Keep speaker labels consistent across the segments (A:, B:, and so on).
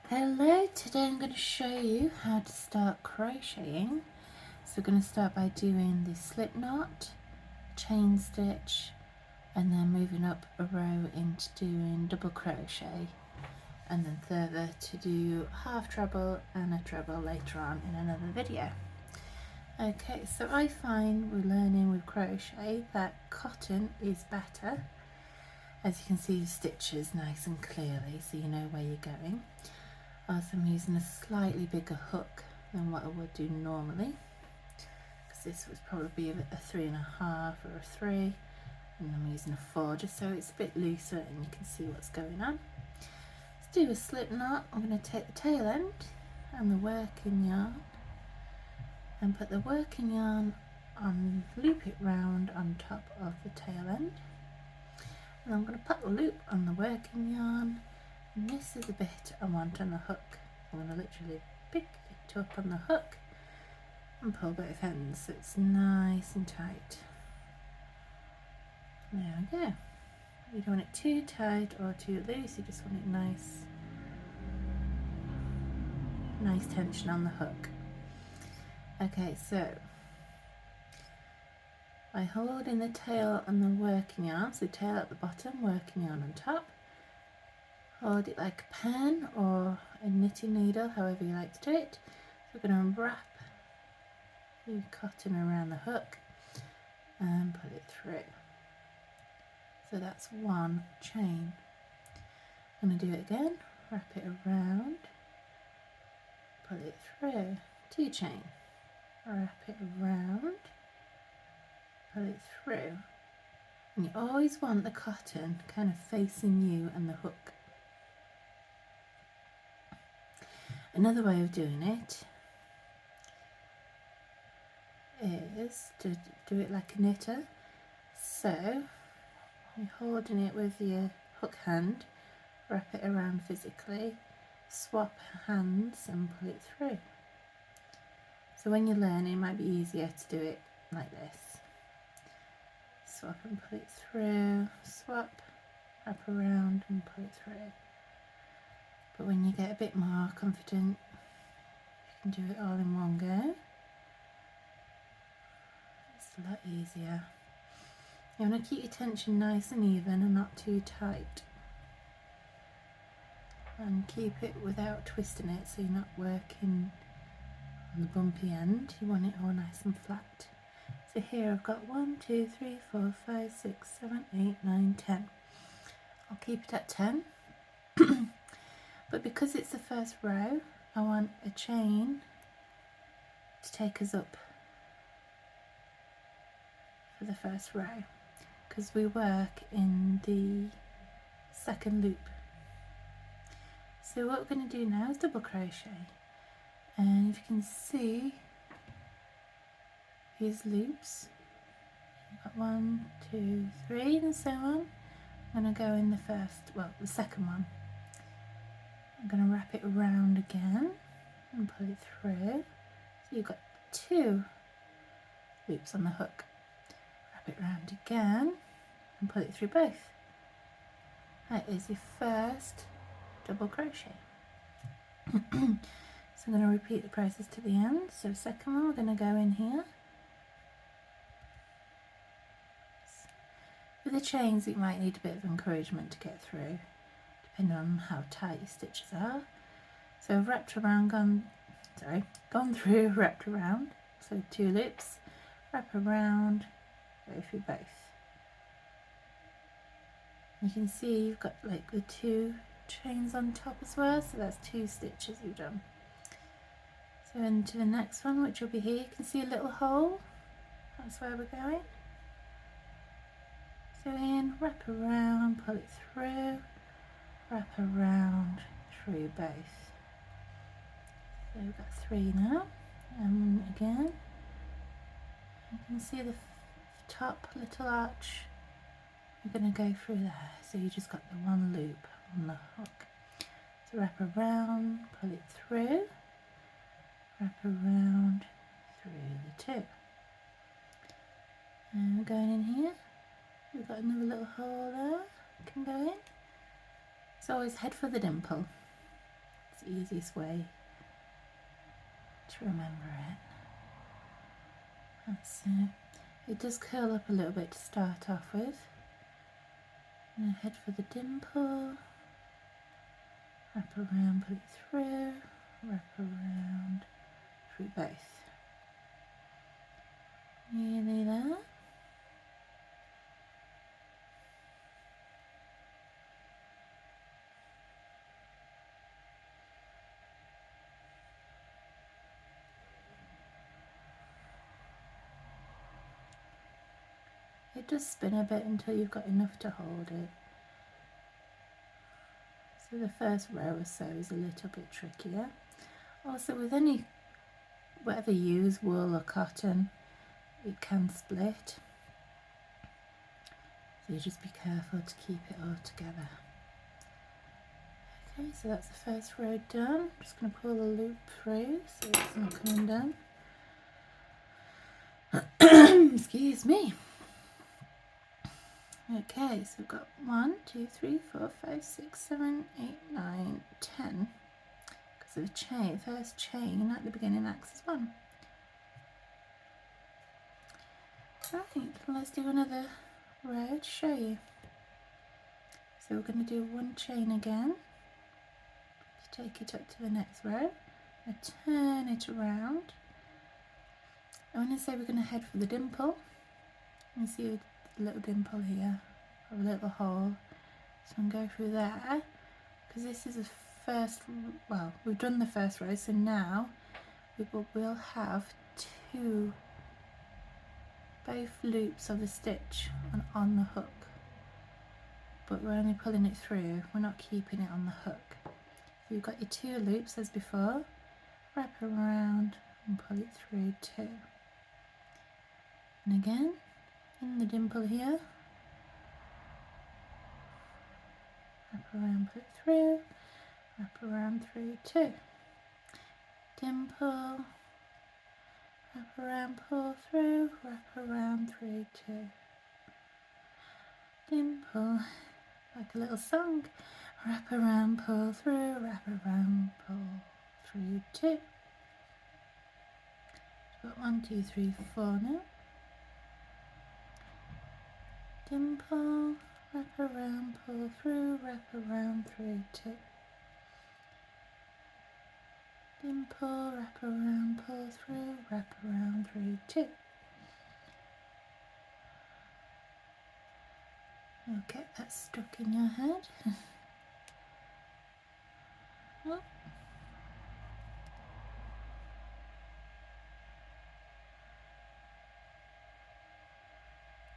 A: Hello, today I'm going to show you how to start crocheting. So we're going to start by doing the slip knot, chain stitch, and then moving up a row into doing double crochet, and then further to do half treble and a treble later on in another video. Okay, so I find we're learning with crochet that cotton is better. As you can see, the stitches nice and clearly so you know where you're going. Also, I'm using a slightly bigger hook than what I would do normally, because this would probably be a 3.5 or a 3, and I'm using a 4 just so it's a bit looser and you can see what's going on. Let's do a slip knot. I'm going to take the tail end and the working yarn and put the working yarn on, loop it round on top of the tail end, and I'm going to put the loop on the working yarn. And this is the bit I want on the hook. I'm going to literally pick it up on the hook and pull both ends so it's nice and tight. There we go. You don't want it too tight or too loose, you just want it nice tension on the hook. Okay, so by holding the tail and the working yarn, so tail at the bottom, working yarn on top, hold it like a pen or a knitting needle, however you like to do it. So we're going to wrap the cotton around the hook and pull it through. So that's one chain. I'm going to do it again, wrap it around, pull it through, 2 chain, wrap it around, pull it through. And you always want the cotton kind of facing you and the hook. Another way of doing it is to do it like a knitter. So you're holding it with your hook hand, wrap it around physically, swap hands and pull it through. So when you learn, it might be easier to do it like this. Swap and pull it through, swap, wrap around and pull it through. But when you get a bit more confident, you can do it all in one go. It's a lot easier. You want to keep your tension nice and even and not too tight. And keep it without twisting it so you're not working on the bumpy end. You want it all nice and flat. So here I've got 1, 2, 3, 4, 5, 6, 7, 8, 9, 10. I'll keep it at 10. But because it's the first row, I want a chain to take us up for the first row, because we work in the second loop. So what we're going to do now is double crochet, and if you can see these loops, you've got 1, 2, 3 and so on. I'm going to go in the second one. I'm going to wrap it around again and pull it through. So you've got 2 loops on the hook. Wrap it around again and pull it through both. That is your first double crochet. So I'm going to repeat the process to the end. So second one, we're going to go in here. With the chains, it might need a bit of encouragement to get through, depending on how tight your stitches are. So I've wrapped around, gone through, wrapped around. So 2 loops, wrap around, go through both. You can see you've got like the 2 chains on top as well, so that's 2 stitches you've done. So into the next one, which will be here, you can see a little hole. That's where we're going. So in, wrap around, pull it through, wrap around, through both. So we've got 3 now, and again, you can see the top little arch. You're going to go through there, so you just got the 1 loop on the hook. So wrap around, pull it through, wrap around, through the 2. And we're going in here. We've got another little hole there, can go in. It's always head for the dimple. It's the easiest way to remember it. That's it. It does curl up a little bit to start off with. And head for the dimple. Wrap around, pull it through. Wrap around through both. Nearly there. It does spin a bit until you've got enough to hold it. So the first row or so is a little bit trickier. Also with any, whatever you use, wool or cotton, it can split. So you just be careful to keep it all together. Okay, so that's the first row done. I'm just going to pull the loop through so it's not coming down. Excuse me. Okay, so we've got 1, 2, 3, 4, 5, 6, 7, 8, 9, 10. Because of the chain, first chain at the beginning acts as 1. Right, let's do another row to show you. So we're going to do 1 chain again to take it up to the next row. I turn it around. And when I say we're going to head for the dimple, you see a little dimple here, or a little hole. So I'm going to go through there, because this is the first, well, we've done the first row, so now we'll have both loops of the stitch on the hook, but we're only pulling it through, we're not keeping it on the hook. So you've got your 2 loops as before, wrap around and pull it through 2. And again, in the dimple here, wrap around, pull it through, wrap around through 2. Dimple, wrap around, pull through, wrap around through 2. Dimple, like a little song. Wrap around, pull through, wrap around, pull through 2. Got 1, 2, 3, 4 now. Dimple, wrap around, pull through, wrap around through 2. Dimple, wrap around, pull through, wrap around through 2. You'll get that stuck in your head. Oh.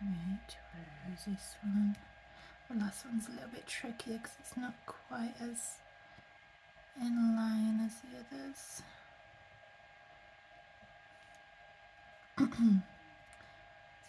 A: Right, where is this one? The last one's a little bit trickier because it's not quite as in line as the others.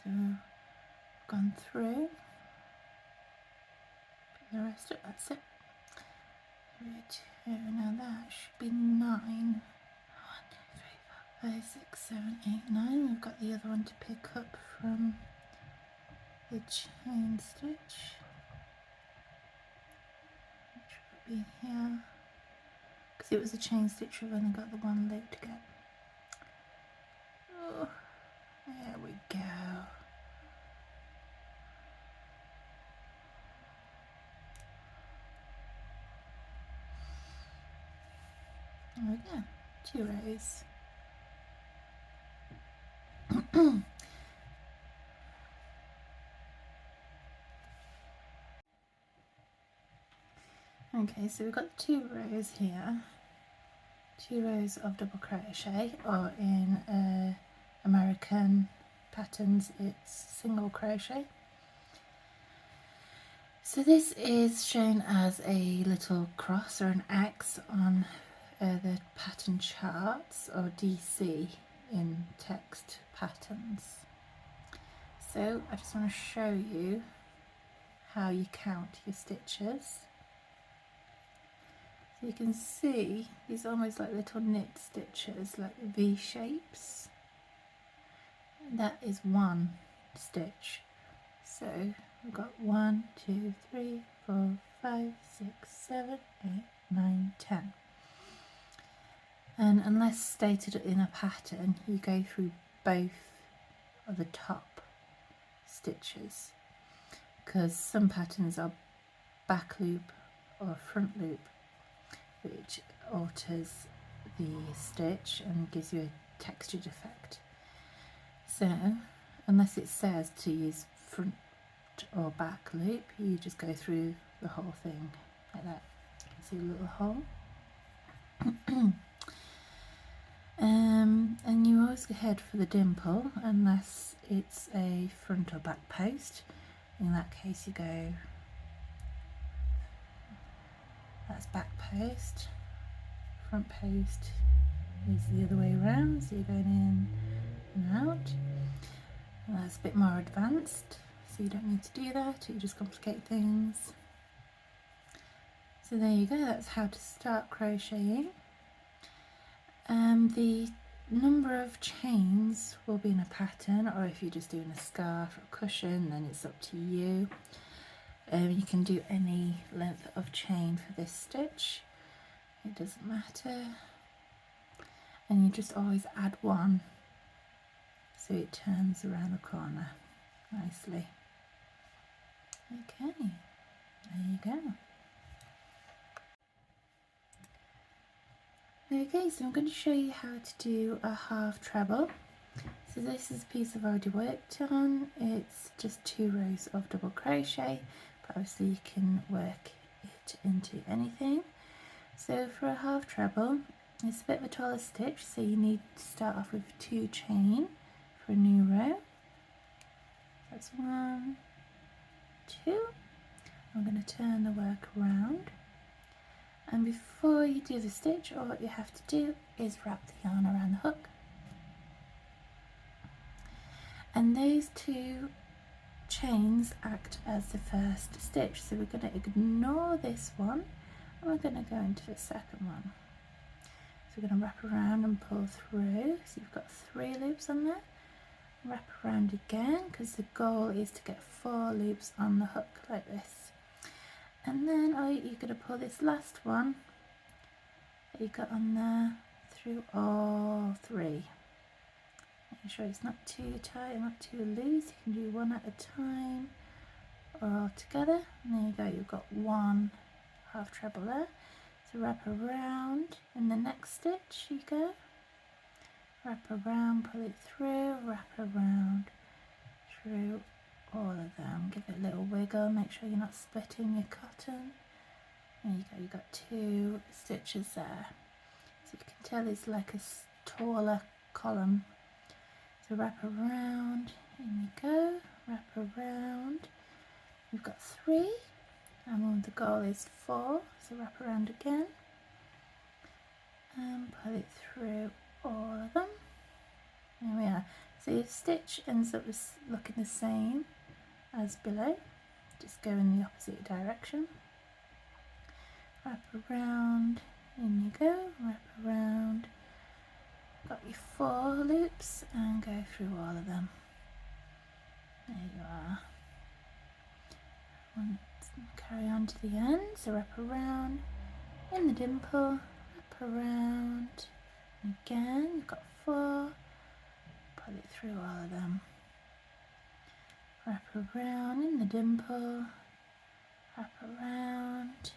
A: So we've gone through, pick the rest up, that's it. 3, 2, now that should be 9. 1, 2, 3, 4, 5, 6, 7, 8, 9. We've got the other one to pick up from the chain stitch, which would be here. Because it was a chain stitch, we've only got the one loop to get. Oh, there we go. There we go, 2 rows. Okay, so we've got 2 rows here, 2 rows of double crochet, or in American patterns it's single crochet. So this is shown as a little cross or an X on the pattern charts, or DC in text patterns. So I just want to show you how you count your stitches. So you can see these are almost like little knit stitches, like V shapes. That is 1 stitch. So we've got 1, 2, 3, 4, 5, 6, 7, 8, 9, 10. And unless stated in a pattern, you go through both of the top stitches, because some patterns are back loop or front loop, which alters the stitch and gives you a textured effect. So unless it says to use front or back loop, you just go through the whole thing like that. You can see a little hole. And you always head for the dimple unless it's a front or back post. In that case you go, that's back post, front post is the other way around, so you're going in and out. And that's a bit more advanced, so you don't need to do that, you just complicate things. So there you go, that's how to start crocheting. The number of chains will be in a pattern, or if you're just doing a scarf or a cushion, then it's up to you. You can do any length of chain for this stitch, it doesn't matter. And you just always add one so it turns around the corner nicely. Okay, there you go. Okay, so I'm going to show you how to do a half treble. So this is a piece I've already worked on. It's just 2 rows of double crochet, but obviously you can work it into anything. So for a half treble, it's a bit of a taller stitch, so you need to start off with 2 chain for a new row. That's 1, 2. I'm going to turn the work around. And before you do the stitch, all that you have to do is wrap the yarn around the hook. And those 2 chains act as the first stitch. So we're going to ignore this one and we're going to go into the second one. So we're going to wrap around and pull through. So you've got 3 loops on there. Wrap around again, because the goal is to get 4 loops on the hook like this. And then you're going to pull this last one that you got on there through all 3. Make sure it's not too tight, not too loose. You can do one at a time or all together. And there you go, you've got 1 half treble there. So wrap around in the next stitch you go. Wrap around, pull it through, wrap around through all of them. Give it a little wiggle, make sure you're not splitting your cotton. There you go, you've got 2 stitches there. So you can tell it's like a taller column. So wrap around, in you go, wrap around. You've got 3, and the goal is 4, so wrap around again. And pull it through all of them. There we are. So your stitch ends up looking the same as below, just go in the opposite direction. Wrap around, in you go, wrap around. Got your 4 loops and go through all of them. There you are. Carry on to the end, so wrap around, in the dimple, wrap around, and again, you've got 4, pull it through all of them. Wrap around in the dimple, wrap around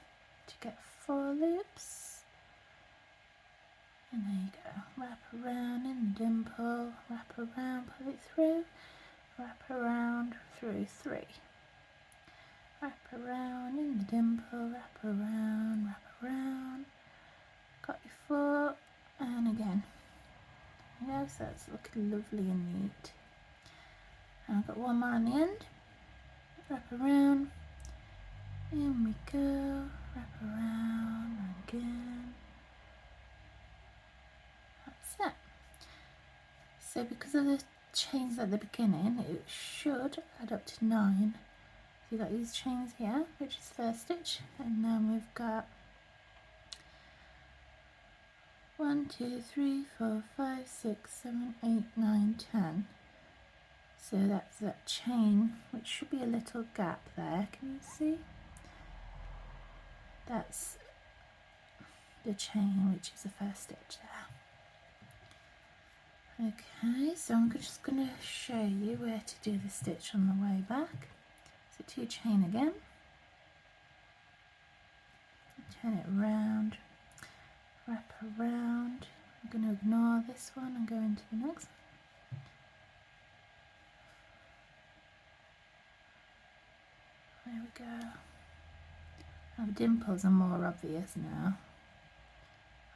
A: to get 4 loops, and there you go, wrap around in the dimple, wrap around, pull it through, wrap around through 3, wrap around in the dimple, wrap around, got your 4, and again. Yes, that's looking lovely and neat. And I've got 1 more on the end. Wrap around. In we go. Wrap around again. That's it. So because of the chains at the beginning, it should add up to 9. So you've got these chains here, which is first stitch, and then we've got 1, 2, 3, 4, 5, 6, 7, 8, 9, 10. So that's that chain, which should be a little gap there. Can you see? That's the chain, which is the first stitch there. Okay, so I'm just going to show you where to do the stitch on the way back. So 2 chain again, turn it round, wrap around. I'm going to ignore this one and go into the next one. There we go. Now the dimples are more obvious now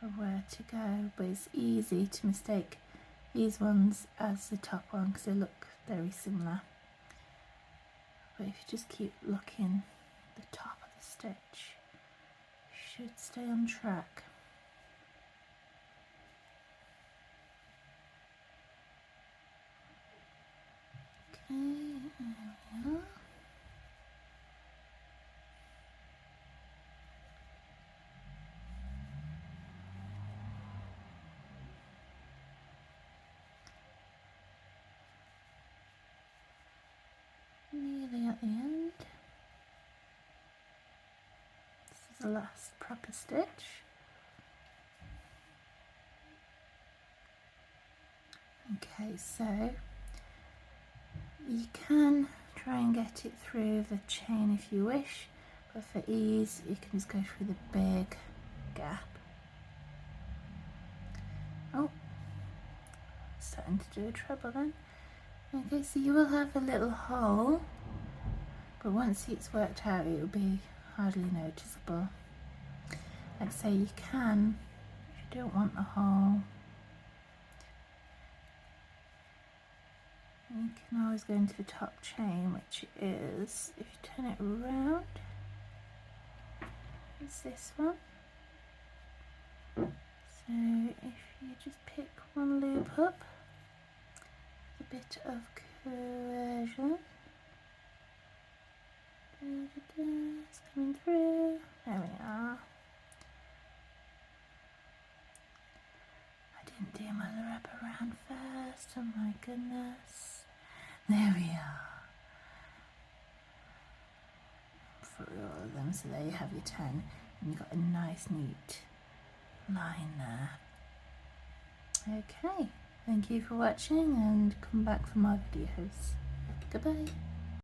A: of where to go, but it's easy to mistake these ones as the top one because they look very similar. But if you just keep looking at the top of the stitch, you should stay on track. Okay, there we are. Nearly at the end. This is the last proper stitch. Okay, so you can try and get it through the chain if you wish, but for ease you can just go through the big gap. Oh, starting to do a treble then. Okay, so you will have a little hole, but once it's worked out it will be hardly noticeable. Like I say, you can, if you don't want the hole, you can always go into the top chain, which is, if you turn it around, it's this one. So if you just pick one loop up, a bit of coercion, it's coming through, there we are. I didn't do my wrap around first, oh my goodness. There we are. For all of them, so there you have your 10, and you've got a nice neat line there. Okay, thank you for watching and come back for more videos. Goodbye.